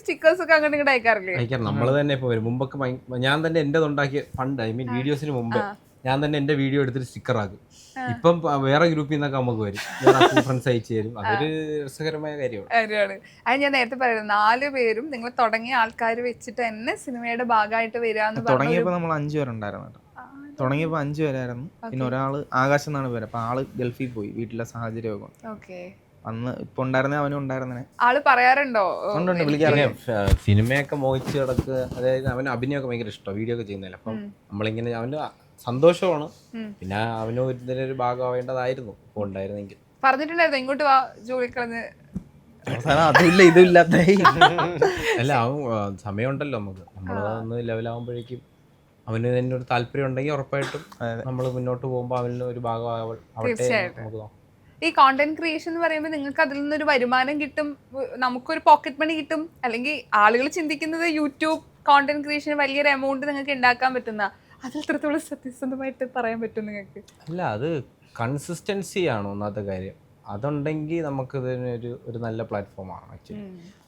Stickers ഒക്കെ അങ്ങോട്ട് ഇങ്ങോട്ട് അയക്കാറില്ലേ? അയക്കാം. നമ്മള് തന്നെ ഇപ്പൊ വരും. മുമ്പൊക്കെ ഞാൻ തന്നെ എന്റെ ഉണ്ടാക്കിയ ഫണ്ട്, ഐ മീൻ വീഡിയോസിന് മുമ്പ് ഞാൻ തന്നെ എന്റെ വീഡിയോ എടുത്തിട്ട് സ്റ്റിക്കർ ആക്കും. ഇപ്പം വേറെ ഗ്രൂപ്പിൽ നിന്നൊക്കെ നമുക്ക് വരും, ഫ്രണ്ട്സ് അയച്ചു തരും. അതൊരു രസകരമായ കാര്യമാണ്. അത് ഞാൻ നേരത്തെ പറയുന്നത് 4 പേരും നിങ്ങൾ തുടങ്ങിയ ആൾക്കാർ വെച്ചിട്ട് തന്നെ സിനിമയുടെ ഭാഗമായിട്ട് വരാന്ന് തുടങ്ങിയപ്പോ നമ്മൾ 5 പേരുണ്ടായിരുന്നു. തുടങ്ങിയപ്പോ 5 പേരായിരുന്നു. പിന്നെ ഒരാള് ആകാശം എന്നാണ് പേര്. അപ്പൊ ആള് ഗൾഫിൽ പോയി, വീട്ടിലെ സാഹചര്യമൊക്കെ. അന്ന് ഇപ്പൊ ഉണ്ടായിരുന്നേ അവനും ഉണ്ടായിരുന്നേ. ആള് പറയാറുണ്ടോ? സിനിമയൊക്കെ മോഹിച്ച് കിടക്ക്. അതായത് അവന് അഭിനയമൊക്കെ ഭയങ്കര ഇഷ്ടമാണ്, വീഡിയോ ഒക്കെ ചെയ്യുന്നില്ല. അപ്പം നമ്മളിങ്ങനെ അവന് സന്തോഷമാണ്. പിന്നെ അവന് ഇതിലൊരു ഭാഗമാവേണ്ടതായിരുന്നു ഇപ്പൊ ഉണ്ടായിരുന്നെങ്കിൽ. പറഞ്ഞിട്ടുണ്ടായിരുന്നു ഇങ്ങോട്ട് വാ ജോലിക്കളന്ന്. അതില്ല ഇതില്ലാത്ത അല്ല, അവൻ സമയമുണ്ടല്ലോ നമുക്ക്. നമ്മളൊന്ന് ലെവലാകുമ്പോഴേക്കും അവന് തന്നെ ഒരു താല്പര്യം ഉണ്ടെങ്കിൽ ഉറപ്പായിട്ടും നമ്മൾ മുന്നോട്ട് പോകുമ്പോൾ അവന് ഒരു ഭാഗമാവട്ടെ. ഈ കോണ്ടന്റ് ക്രിയേഷൻ എന്ന് പറയുമ്പോൾ നിങ്ങൾക്ക് അതിൽ നിന്നൊരു വരുമാനം കിട്ടും, നമുക്കൊരു പോക്കറ്റ് മണി കിട്ടും. അല്ലെങ്കിൽ ആളുകൾ ചിന്തിക്കുന്നത് യൂട്യൂബ് കോണ്ടന്റ് ക്രിയേഷൻ വലിയൊരു എമൗണ്ട് നിങ്ങൾക്ക് ഉണ്ടാക്കാൻ പറ്റുന്ന, അതിൽ എത്രത്തോളം സത്യസന്ധമായിട്ട് പറയാൻ പറ്റും നിങ്ങൾക്ക്? അല്ല, അത് കൺസിസ്റ്റൻസി ആണ് ഒന്നാമത്തെ കാര്യം. അതുണ്ടെങ്കിൽ നമുക്ക് ഒരു നല്ല പ്ലാറ്റ്ഫോമാണ്. ആക്ച്വലി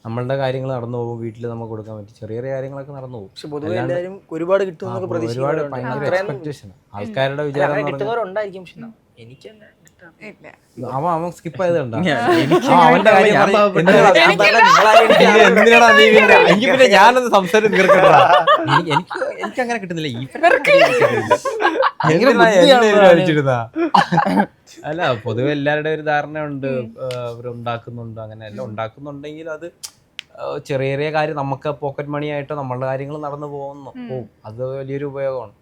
നമ്മളുടെ കാര്യങ്ങൾ നടന്നു പോകും, വീട്ടിൽ നമുക്ക് കൊടുക്കാൻ പറ്റും, ചെറിയ ചെറിയ കാര്യങ്ങളൊക്കെ നടന്നു പോകും. പക്ഷെ പൊതുവെ എല്ലാവരും ഒരുപാട് കിട്ടുമെന്നൊക്കെ ഒരുപാട് ഭയങ്കര എക്സ്പെക്ടേഷൻ ആൾക്കാരുടെ വിചാരം. കിട്ടുന്നവരുണ്ടായിരിക്കും, പക്ഷെ എനിക്ക് അവൻ സ്കിപ്പ് ചെയ്തുണ്ടോ അവന്റെ കാര്യം. എന്തിനാടാ നീ എനിക്ക് പിന്നെ ഞാനൊന്ന് സംസാരം തീർക്കട്ടാ. എനിക്ക് അങ്ങനെ കിട്ടുന്നില്ല. അല്ല, പൊതുവെ എല്ലാവരുടെ ഒരു ധാരണ ഉണ്ട്, അവരുണ്ടാക്കുന്നുണ്ട്, അങ്ങനെ എല്ലാം ഉണ്ടാക്കുന്നുണ്ടെങ്കിൽ അത് ചെറിയ ചെറിയ കാര്യം നമുക്ക് പോക്കറ്റ് മണി ആയിട്ടോ നമ്മളുടെ കാര്യങ്ങൾ നടന്നു പോകും. അത് വലിയൊരു ഉപയോഗമാണ്.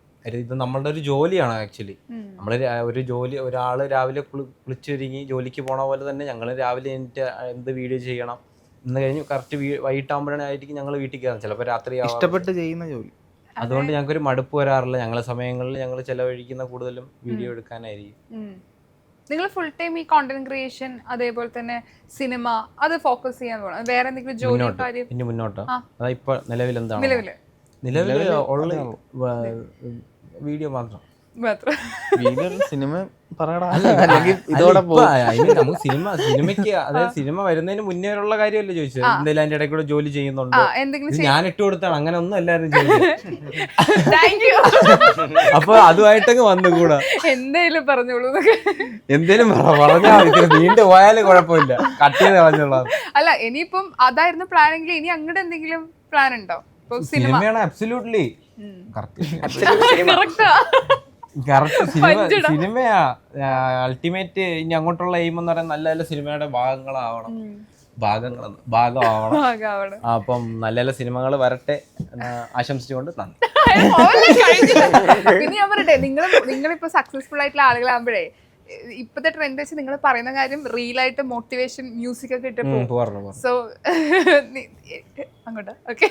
ഇത് നമ്മളുടെ ഒരു ജോലിയാണ് ആക്ച്വലി. നമ്മള് ഒരു ജോലി, ഒരാള് രാവിലെ കുളിച്ചൊരുങ്ങി ജോലിക്ക് പോണ പോലെ തന്നെ ഞങ്ങൾ രാവിലെ എന്ത് വീഡിയോ ചെയ്യണം എന്ന് കഴിഞ്ഞ് കറക്റ്റ് വൈകിട്ടാകുമ്പോഴായിരിക്കും ഞങ്ങൾ വീട്ടിൽ കയറാം. ചിലപ്പോൾ രാത്രി ഇഷ്ടപ്പെട്ട് ചെയ്യുന്ന ജോലി. അതുകൊണ്ട് ഞങ്ങൾക്കൊരു മടുപ്പ് വരാറില്ല. ഞങ്ങളെ സമയങ്ങളിൽ ഞങ്ങൾ ചെലവഴിക്കുന്ന കൂടുതലും വീഡിയോ എടുക്കാനായിരിക്കും. നിങ്ങൾ ഫുൾ ടൈം ഈ കോണ്ടന്റ് ക്രിയേഷൻ അതേപോലെ തന്നെ സിനിമ അത് ഫോക്കസ് ചെയ്യാൻ പോകണം? വേറെ എന്തെങ്കിലും ജോലി കാര്യം ഇനി മുന്നോട്ടോ? അതാ ഇപ്പൊ നിലവിൽ എന്താണ്? നിലവില് വീഡിയോ മാത്രം. സിനിമ നമുക്ക് സിനിമയ്ക്ക്, അതായത് സിനിമ വരുന്നതിന് മുന്നേ ഉള്ള കാര്യമല്ലേ ചോദിച്ചത്? എന്തെങ്കിലും അതിന്റെ ഇടയ്ക്കൂടെ ജോലി ചെയ്യുന്നുണ്ടോ? ഞാൻ ഇട്ട് കൊടുത്താണ്, അങ്ങനെ ഒന്നും എല്ലാവരും ചോദിച്ചത്. അപ്പൊ അതുമായിട്ടങ്ങ് വന്നുകൂടാ. എന്തേലും പറഞ്ഞോളൂ. എന്തേലും പറഞ്ഞാൽ വീണ്ടും പോയാലും കുഴപ്പമില്ല, കട്ട് ചെയ്ത് കളഞ്ഞോളൂ. അല്ല, ഇനിയിപ്പം അതായിരുന്നു പ്ലാൻ എങ്കിൽ ഇനി അങ്ങോട്ട് എന്തെങ്കിലും പ്ലാൻ ഉണ്ടോ? സിനിമയാണ് അബ്സല്യൂട്ട്ലി സിനിമയാ അൾട്ടിമേറ്റ്. ഇനി അങ്ങോട്ടുള്ള എയിം എന്ന് പറയാൻ നല്ല നല്ല സിനിമയുടെ ഭാഗമാവണം. അപ്പം നല്ല നല്ല സിനിമകൾ വരട്ടെ എന്ന് ആശംസിച്ചുകൊണ്ട് നന്ദി. പിന്നെ ഞാൻ പറയട്ടെ, നിങ്ങളിപ്പോ സക്സസ്ഫുൾ ആയിട്ടുള്ള ആളുകളാകുമ്പോഴേ ഇപ്പത്തെ ട്രെൻഡ് വെച്ച് നിങ്ങൾ പറയുന്ന കാര്യം റീലായിട്ട് മോട്ടിവേഷൻ മ്യൂസിക് ഒക്കെ ഇട്ടപ്പോ സോ അങ്ങോട്ട് ഓക്കെ.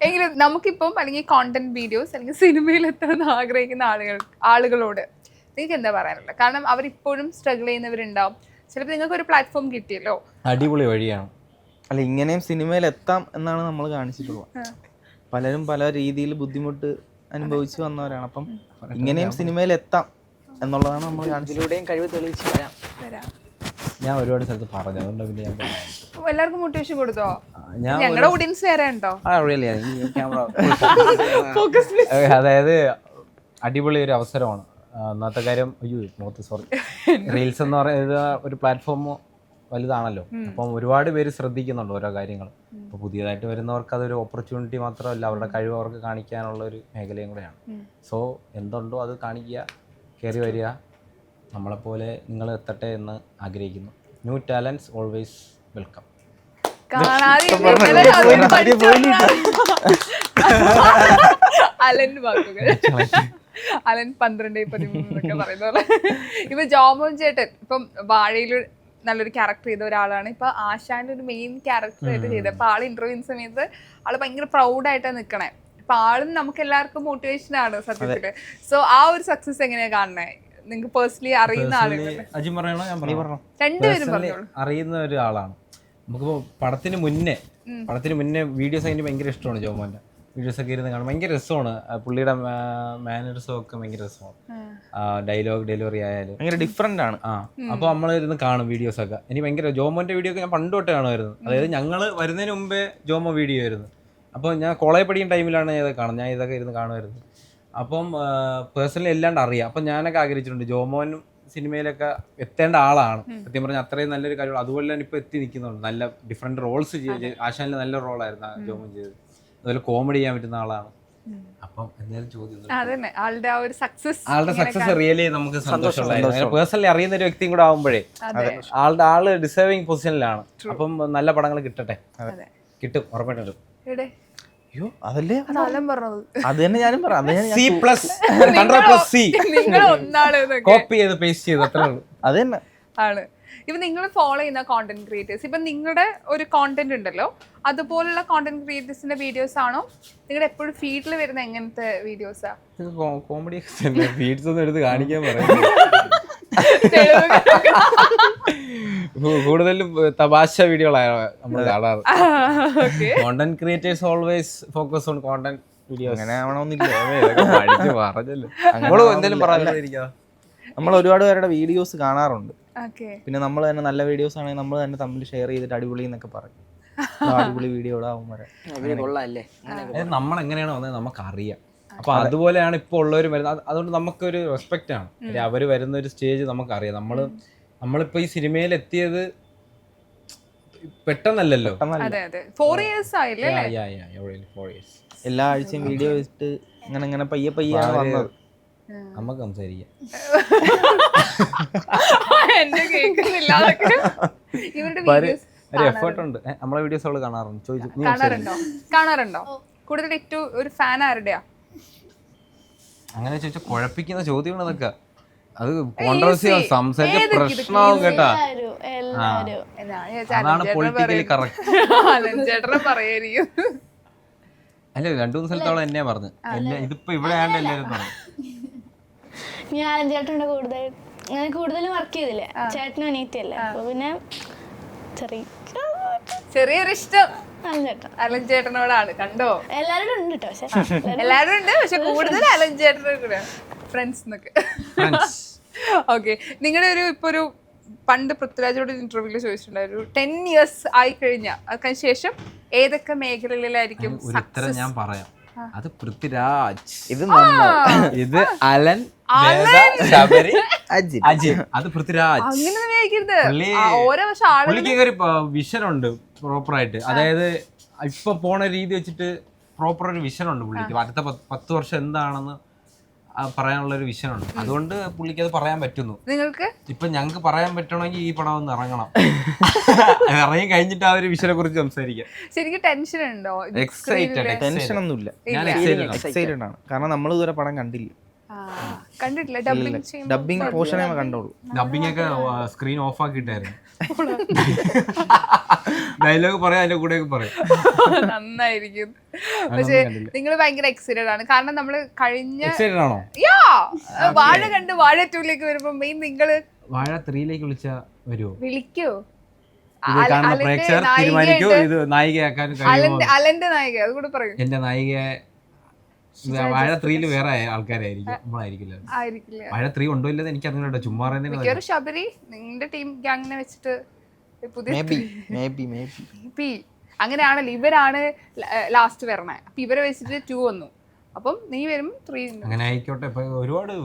എങ്കിലും നമുക്കിപ്പം അല്ലെങ്കിൽ കോണ്ടന്റ് വീഡിയോസ് അല്ലെങ്കിൽ സിനിമയിൽ എത്തണമെന്ന് ആഗ്രഹിക്കുന്ന ആളുകളോട് നിങ്ങൾക്ക് എന്താ പറയാനുള്ളത്? കാരണം അവരിപ്പോഴും സ്ട്രഗിൾ ചെയ്യുന്നവരുണ്ടാവും. ചിലപ്പോൾ നിങ്ങൾക്ക് ഒരു പ്ലാറ്റ്ഫോം കിട്ടിയല്ലോ, അടിപൊളി വഴിയാണ്. അല്ല, ഇങ്ങനെയും സിനിമയിൽ എത്താം എന്നാണ് നമ്മൾ കാണിച്ചിട്ടുള്ളത്. പലരും പല രീതിയിൽ ബുദ്ധിമുട്ട് അനുഭവിച്ചു വന്നവരാണ്. അപ്പം ഇങ്ങനെയും സിനിമയിൽ എത്താം എന്നുള്ളതാണ് നമ്മൾ കാണിച്ചിലൂടെയും കഴിവ് തെളിയിച്ച് വരാം. ഞാൻ ഒരുപാട് സ്ഥലത്ത് പറഞ്ഞു, അതുകൊണ്ട് പിന്നെ ഞാൻ എല്ലാവർക്കും മോട്ടിവേഷൻ കൊടുത്തോ? ഞങ്ങളുടെ ഓഡിയൻസ് വേറെ ഉണ്ടോ? അതായത് അടിപൊളി ഒരു അവസരമാണ്. ഒന്നാമത്തെ കാര്യം, റീൽസ് എന്ന് പറയുന്നത് ഒരു പ്ലാറ്റ്ഫോം വലുതാണല്ലോ. അപ്പം ഒരുപാട് പേര് ശ്രദ്ധിക്കുന്നുണ്ട് ഓരോ കാര്യങ്ങൾ. അപ്പോൾ പുതിയതായിട്ട് വരുന്നവർക്ക് അതൊരു ഓപ്പർച്യൂണിറ്റി മാത്രമല്ല, അവരുടെ കഴിവ് അവർക്ക് കാണിക്കാനുള്ള ഒരു മേഖലയും കൂടെയാണ്. സോ എന്തുണ്ടോ അത് കാണിക്കുക, കയറി വരിക, നമ്മളെപ്പോലെ നിങ്ങൾ എത്തട്ടെ എന്ന് ആഗ്രഹിക്കുന്നു. New talents always welcome. Alan 12-13 പറയുന്ന പോലെ ഇപ്പൊ ജോമോൻ ചേട്ടൻ ഇപ്പം വാഴയിൽ നല്ലൊരു ക്യാരക്ടർ ചെയ്ത ഒരാളാണ്. ഇപ്പൊ ആശാന്റെ ഒരു മെയിൻ ക്യാരക്ടർ ആയിട്ട് ചെയ്തത്. അപ്പൊ ആള് ഇന്റർവ്യൂവിന് സമയത്ത് ആള് ഭയങ്കര പ്രൗഡായിട്ടാണ് നിക്കണേ. അപ്പൊ ആളും നമുക്ക് എല്ലാവർക്കും മോട്ടിവേഷൻ ആണ് സത്യത്തില്. സോ ആ ഒരു സക്സസ് എങ്ങനെയാ കാണണേ? നിങ്ങൾക്ക് പേഴ്സണലി അറിയുന്ന ആളുകൾ രണ്ടുപേരും പറഞ്ഞോളൂ. അറിയുന്ന ഒരാളാണ്. നമുക്കിപ്പോ പടത്തിന് മുന്നേ വീഡിയോസ് അതിന് ഭയങ്കര ഇഷ്ടമാണ്. ജോമോന്റെ വീഡിയോസ് ഒക്കെ ഇരുന്ന് കാണാൻ ഭയങ്കര രസമാണ്. പുള്ളിയുടെ മാനേഴ്സും ഒക്കെ ഭയങ്കര രസമാണ്. ഡയലോഗ് ഡെലിവറി ആയാലും ഭയങ്കര ഡിഫറെന്റ് ആണ്. അപ്പോൾ നമ്മളിരുന്ന് കാണും വീഡിയോസൊക്കെ. എനിക്ക് ഭയങ്കര ജോമോന്റെ വീഡിയോ ഒക്കെ ഞാൻ പണ്ട് തൊട്ടേ കാണുമായിരുന്നു. അതായത് ഞങ്ങൾ വരുന്നതിന് മുമ്പേ ജോമോ വീഡിയോ ആയിരുന്നു. അപ്പോൾ ഞാൻ കോളേജ് പഠിക്കുന്ന ടൈമിലാണ് ഞാൻ ഇതൊക്കെ കാണുന്നത്. ഞാൻ ഇതൊക്കെ ഇരുന്ന് കാണുമായിരുന്നു. അപ്പം പേഴ്സണലി എല്ലാണ്ട് അറിയാം. അപ്പം ഞാനൊക്കെ ആഗ്രഹിച്ചിട്ടുണ്ട് ജോമോനും സിനിമയിലൊക്കെ എത്തേണ്ട ആളാണ്. സത്യം പറഞ്ഞാൽ അത്രയും നല്ലൊരു കാര്യം. അതുപോലെ തന്നെ ഇപ്പോൾ എത്തി നിൽക്കുന്നുണ്ട്. നല്ല ഡിഫറെൻറ്റ് റോൾസ് ആശാനിൽ നല്ല റോളായിരുന്നു ജോമോൻ ചെയ്തത്. അതുപോലെ കോമഡി ചെയ്യാൻ പറ്റുന്ന ആളാണ്. അപ്പം എന്തായാലും ചോദ്യം ആളുടെ സക്സസ് റിയലി നമുക്ക് സന്തോഷമുണ്ടായിരുന്നു. പേഴ്സണലി അറിയുന്ന ഒരു വ്യക്തിയും കൂടെ ആവുമ്പോഴേ ആള് ഡിസേർവിങ് പൊസിഷനിലാണ്. അപ്പം നല്ല പടങ്ങൾ കിട്ടട്ടെ. കിട്ടും, ഉറപ്പായിട്ടും. അയ്യോ അതല്ലേ പറഞ്ഞത് അത് തന്നെ ഞാനും പറയാം. കോപ്പി ചെയ്ത് പേസ്റ്റ് ചെയ്ത് അത്രേ ഉള്ളൂ. അത് തന്നെ ആണ്. ഇപ്പൊ നിങ്ങൾ ഫോളോ ചെയ്യുന്ന കോണ്ടന്റ് ക്രിയേറ്റേഴ്സ്, ഇപ്പൊ നിങ്ങളുടെ ഒരു കോണ്ടന്റ് ഉണ്ടല്ലോ, അതുപോലുള്ള കോണ്ടന്റ് ക്രിയേറ്റേഴ്സിന്റെ വീഡിയോസ് ആണോ നിങ്ങളുടെ എപ്പോഴും ഫീഡിൽ വരുന്ന എങ്ങനത്തെ വീഡിയോസാ? കോമഡി ഫീഡ്സ് ഒന്നും എടുത്ത് കാണിക്കാൻ പറയാം. കൂടുതലും തമാശ വീഡിയോകളാണ് നമ്മൾ കാണാറ്. Content creators always focus on content videos. അങ്ങനെ ആവണമെന്നില്ല. പറഞ്ഞല്ലോ നമ്മള് എന്തെങ്കിലും പറയാതിരിക്കാ. നമ്മൾ ഒരുപാട് പേരുടെ വീഡിയോസ് കാണാറുണ്ട്. പിന്നെ നമ്മൾ തന്നെ നല്ല വീഡിയോസ് ആണെങ്കിൽ നമ്മൾ തന്നെ തമ്മിൽ ഷെയർ ചെയ്തിട്ട് അടിപൊളി എന്നൊക്കെ പറയും. അടിപൊളി വീഡിയോ ഇടാവും വരെ നമ്മൾ എങ്ങനെയാണ് വന്നത് നമുക്കറിയാം. അപ്പൊ അതുപോലെയാണ് ഇപ്പൊ ഉള്ളവരും വരുന്നത്. അതുകൊണ്ട് നമുക്കൊരു റെസ്പെക്റ്റ് ആണ്. അവര് വരുന്ന ഒരു സ്റ്റേജ് നമുക്കറിയാം. നമ്മളിപ്പോ ഈ സിനിമയിൽ എത്തിയത് പെട്ടെന്നല്ലല്ലോ. എല്ലാ ആഴ്ചയും വീഡിയോ വെച്ചിട്ട് ഇങ്ങനെ പയ്യെ പയ്യാണ് വന്നത്. നമുക്ക് സംസാരിക്കാം. എഫേർട്ട് ഉണ്ട്. നമ്മളെ വീഡിയോസ് അവള് കാണാറുണ്ടോ? കൂടുതൽ ഏറ്റവും ഒരു ഫാൻ ആരുടെയാ? അങ്ങനെ ചോദിച്ചാൽ കുഴപ്പിക്കുന്ന ചോദ്യമാണ് അതൊക്കെ. അത് കോൺട്രവേഴ്സിയാണ്, സംസാരിച്ച പ്രശ്നമാവും കേട്ടാ. അതാണ് പൊളിറ്റിക്കലി കറക്റ്റ്. അല്ല 2-3 സ്ഥലത്തോളം എന്നെ പറഞ്ഞു. ഇതിപ്പോ ഇവിടെ ആണ്ട് എല്ലാവരും പറഞ്ഞു. ഞാൻ അലഞ്ചേട്ടൻ്റെ കൂടുതലും വർക്ക് ചെയ്തില്ലേ, ചേട്ടനും അനിയത്തിയല്ലേ, അപ്പൊ പിന്നെ ചെറിയൊരു ഇഷ്ടം അലഞ്ചേട്ടനോടാണ്. കണ്ടോ? എല്ലാവരും ഉണ്ട് കേട്ടോ. എല്ലാവരും ഉണ്ട്, പക്ഷെ കൂടുതൽ അലഞ്ചേട്ടനോട് കൂടെ ഫ്രണ്ട്സ് എന്നൊക്കെ. ഓക്കെ, നിങ്ങളുടെ ഇപ്പൊ ഒരു പണ്ട് പൃഥ്വിരാജോട് ഇന്റർവ്യൂല് ചോദിച്ചിട്ടുണ്ടായിരുന്നു 10 years ആയി അതിന് ശേഷം ഏതൊക്കെ മേഖലകളിലായിരിക്കും ഉത്തരം ഞാൻ പറയാം. അത് പൃഥ്വിരാജ്, ഇത് അലൻ, അജിൻ, അത് പൃഥ്വിരാജ്. പുള്ളിക്ക് ഒരു വിഷൻ ഉണ്ട് പ്രോപ്പറായിട്ട്. അതായത് ഇപ്പൊ പോണ രീതി വെച്ചിട്ട് പ്രോപ്പർ ഒരു വിഷൻ ഉണ്ട് പുള്ളിക്ക്. അടുത്ത 10 വർഷം എന്താണെന്ന് പറയാനുള്ള ഒരു വിഷൻ ഉണ്ട്. അതുകൊണ്ട് പുള്ളിക്ക് അത് പറയാൻ പറ്റുന്നു. നിങ്ങൾക്ക് ഇപ്പൊ ഞങ്ങൾക്ക് പറയാൻ പറ്റണമെങ്കിൽ ഈ പടം ഒന്ന് ഇറങ്ങണം. ഇറങ്ങി കഴിഞ്ഞിട്ട് ആ ഒരു വിഷനെ കുറിച്ച് സംസാരിക്കാം. ശരിക്കും ടെൻഷൻ ഉണ്ടോ? ടെൻഷൻ ഒന്നുമില്ല, ഞാൻ എക്സൈറ്റഡ് ആണ്. കാരണം നമ്മൾ ഇതുവരെ പടം കണ്ടിട്ടില്ല. ഡബിങ് പോർഷനേ കണ്ടോളൂ. ഡബിങ് ഒക്കെ സ്ക്രീൻ ഓഫ് ആക്കിയിട്ടായിരുന്നു. ഡയലോഗ് പറയാം, അതിന്റെ കൂടെ പറയും. നന്നായിരിക്കും. പക്ഷെ നിങ്ങൾ ഭയങ്കര എക്സൈറ്റഡ് ആണ്. കാരണം നമ്മള് കഴിഞ്ഞ വാഴ കണ്ട് വാഴ 2ലേക്ക് വരുമ്പോ മെയിൻ നിങ്ങള് വാഴ 3ലേക്ക് വിളിക്കോ? പ്രേക്ഷകർ തീരുമാനിക്കോ ഇത് നായികയാക്കാൻ. അലന്റെ നായിക അത് കൂടെ പറയൂ. എന്റെ നായിക വാഴ 3 വേറെ ആൾക്കാരായിരിക്കും, നമ്മളായിരിക്കില്ല. വാഴ 3 ഉണ്ടോ ഇല്ലെന്ന് എനിക്ക് അറിഞ്ഞൂട്ടോ. ചുമ്മാ ശബരി നിങ്ങളുടെ ടീം ഗ്യാങ്ങിനെ വെച്ചിട്ട് അങ്ങനെയാണല്ലോ. ഇവരാണ് ലാസ്റ്റ് വരണേ. അപ്പൊ ഇവരെ വെച്ചിട്ട് 2 വന്നു. അപ്പം നീ വരും 3. അങ്ങനെ ആയിക്കോട്ടെ. ഇപ്പൊ ഒരുപാട്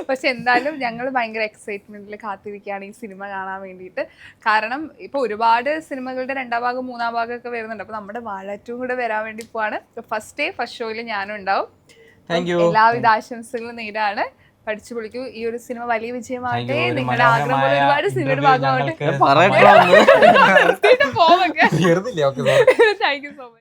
പക്ഷെ എന്തായാലും ഞങ്ങൾ ഭയങ്കര എക്സൈറ്റ്മെന്റിൽ കാത്തിരിക്കുകയാണ് ഈ സിനിമ കാണാൻ വേണ്ടിയിട്ട്. കാരണം ഇപ്പൊ ഒരുപാട് സിനിമകളുടെ 2ാം ഭാഗം 3ാം ഭാഗം ഒക്കെ വരുന്നുണ്ട്. അപ്പൊ നമ്മുടെ വാഴ 2 കൂടെ വരാൻ വേണ്ടി പോവാണ്. ഫസ്റ്റ് ഷോയിൽ ഞാനും ഉണ്ടാവും. എല്ലാവിധ ആശംസകളും നേരാണ്. പഠിച്ചു പൊളിക്കൂ. ഈ ഒരു സിനിമ വലിയ വിജയമാവട്ടെ. നിങ്ങളുടെ ആഗ്രഹം പോലെ ഒരുപാട് സിനിമയുടെ ഭാഗമാവട്ടെ. Thank you so much.